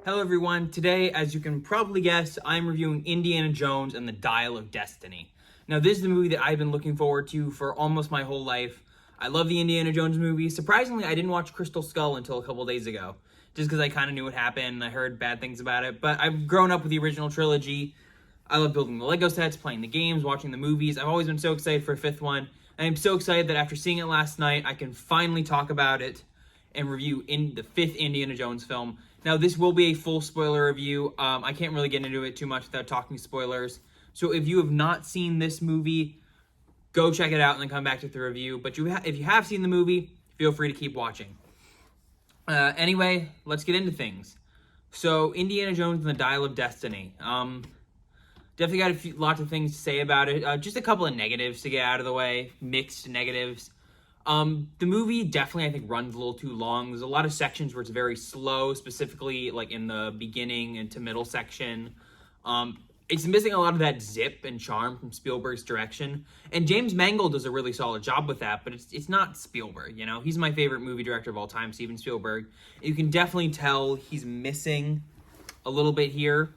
Hello everyone, today, as you can probably guess, I'm reviewing Indiana Jones and the Dial of Destiny. Now, this is the movie that I've been looking forward to for almost my whole life. I love the Indiana Jones movies. Surprisingly, I didn't watch Crystal Skull until a couple days ago, just because I kind of knew what happened and I heard bad things about it, but I've grown up with the original trilogy. I love building the Lego sets, playing the games, watching the movies. I've always been so excited for a fifth one, and I'm so excited that after seeing it last night, I can finally talk about it and review in the fifth Indiana Jones film. Now, this will be a full spoiler review. I can't really get into it too much without talking spoilers. So if you have not seen this movie, go check it out and then come back to the review. But if you have seen the movie, feel free to keep watching. Anyway, let's get into things. So, Indiana Jones and the Dial of Destiny. Definitely got lots of things to say about it. Just a couple of negatives to get out of the way. Mixed negatives. The movie definitely, I think, runs a little too long. There's a lot of sections where it's very slow, specifically like in the beginning and to middle section. It's missing a lot of that zip and charm from Spielberg's direction. And James Mangold does a really solid job with that, but it's not Spielberg, you know? He's my favorite movie director of all time, Steven Spielberg. You can definitely tell he's missing a little bit here.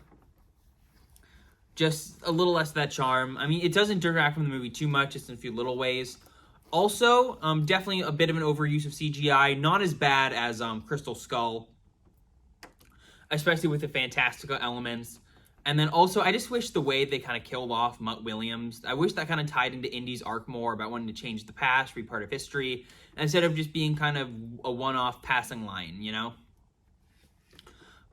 Just a little less of that charm. I mean, it doesn't detract from the movie too much, just in a few little ways. Also, definitely a bit of an overuse of CGI. Not as bad as Crystal Skull, especially with the fantastical elements. And then also, I just wish the way they kind of killed off Mutt Williams, I wish that kind of tied into Indy's arc more about wanting to change the past, be part of history, instead of just being kind of a one-off passing line, you know?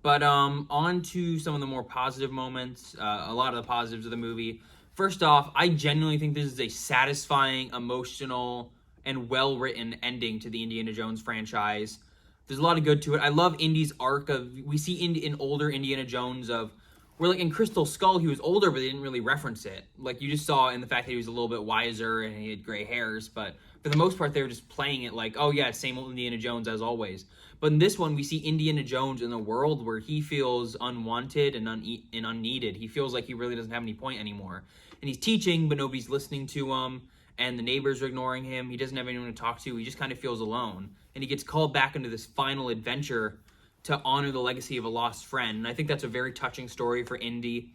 But on to some of the more positive moments, a lot of the positives of the movie. First off, I genuinely think this is a satisfying, emotional, and well-written ending to the Indiana Jones franchise. There's a lot of good to it. I love Indy's arc of, we see in older Indiana Jones of, where like in Crystal Skull, he was older, but they didn't really reference it. Like you just saw in the fact that he was a little bit wiser and he had gray hairs, but for the most part, they were just playing it like, oh yeah, same old Indiana Jones as always. But in this one, we see Indiana Jones in a world where he feels unwanted and unneeded. He feels like he really doesn't have any point anymore. And he's teaching, but nobody's listening to him, and the neighbors are ignoring him. He doesn't have anyone to talk to. He just kind of feels alone. And he gets called back into this final adventure to honor the legacy of a lost friend. And I think that's a very touching story for Indy.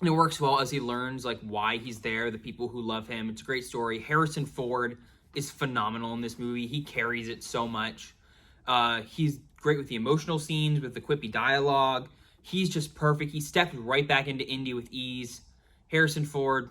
And it works well as he learns like why he's there, the people who love him. It's a great story. Harrison Ford is phenomenal in this movie. He carries it so much. He's great with the emotional scenes, with the quippy dialogue. He's just perfect. He stepped right back into Indy with ease. Harrison Ford,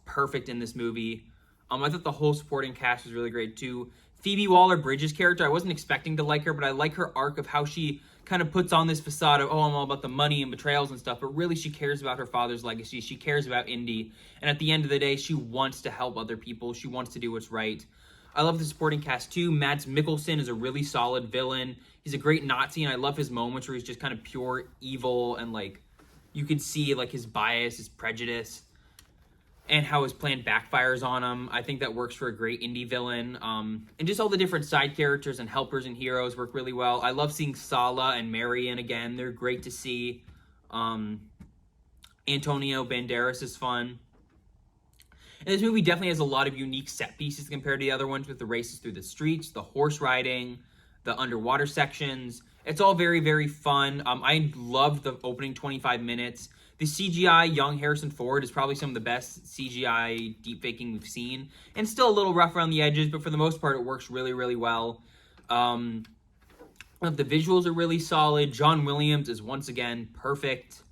perfect in this movie. I thought the whole supporting cast was really great too. Phoebe Waller-Bridge's character, I wasn't expecting to like her, but I like her arc of how she kind of puts on this facade of, oh, I'm all about the money and betrayals and stuff, but really she cares about her father's legacy. She cares about Indy, and at the end of the day, she wants to help other people. She wants to do what's right. I love the supporting cast too. Mads Mikkelsen is a really solid villain. He's a great Nazi, and I love his moments where he's just kind of pure evil, and like you can see like his bias, his prejudice, and how his plan backfires on him. I think that works for a great indie villain. And just all the different side characters and helpers and heroes work really well. I love seeing Sala and Marion again. They're great to see. Antonio Banderas is fun. And this movie definitely has a lot of unique set pieces compared to the other ones, with the races through the streets, the horse riding, the underwater sections. It's all very, very fun. I loved the opening 25 minutes. The CGI young Harrison Ford is probably some of the best CGI deepfaking we've seen. And still a little rough around the edges, but for the most part, it works really, really well. The visuals are really solid. John Williams is once again perfect.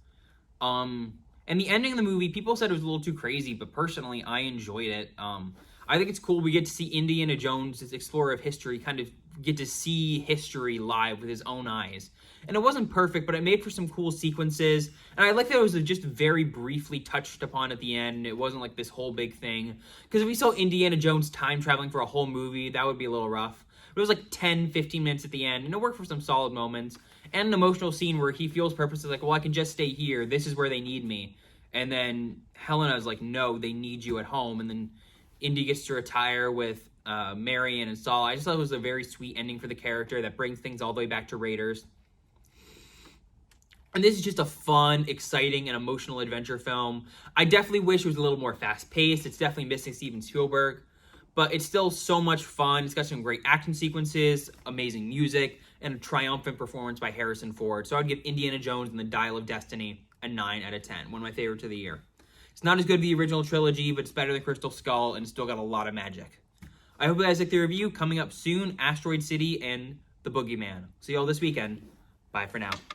And the ending of the movie, people said it was a little too crazy, but personally, I enjoyed it. I think it's cool we get to see Indiana Jones, this explorer of history, kind of get to see history live with his own eyes. And it wasn't perfect, but it made for some cool sequences. And I like that it was just very briefly touched upon at the end. It wasn't like this whole big thing. Because if we saw Indiana Jones time traveling for a whole movie, that would be a little rough. But it was like 10, 15 minutes at the end, and it worked for some solid moments. And an emotional scene where he feels purpose is like, well, I can just stay here. This is where they need me. And then Helena's like, no, they need you at home. And then Indy gets to retire with Marion and Saul. I just thought it was a very sweet ending for the character that brings things all the way back to Raiders. And this is just a fun, exciting, and emotional adventure film. I definitely wish it was a little more fast-paced. It's definitely missing Steven Spielberg. but it's still so much fun. It's got some great action sequences, amazing music, and a triumphant performance by Harrison Ford. So I'd give Indiana Jones and the Dial of Destiny a 9 out of 10. One of my favorites of the year. It's not as good as the original trilogy, but it's better than Crystal Skull, and it's still got a lot of magic. I hope you guys like the review. Coming up soon, Asteroid City and The Boogeyman. See you all this weekend. Bye for now.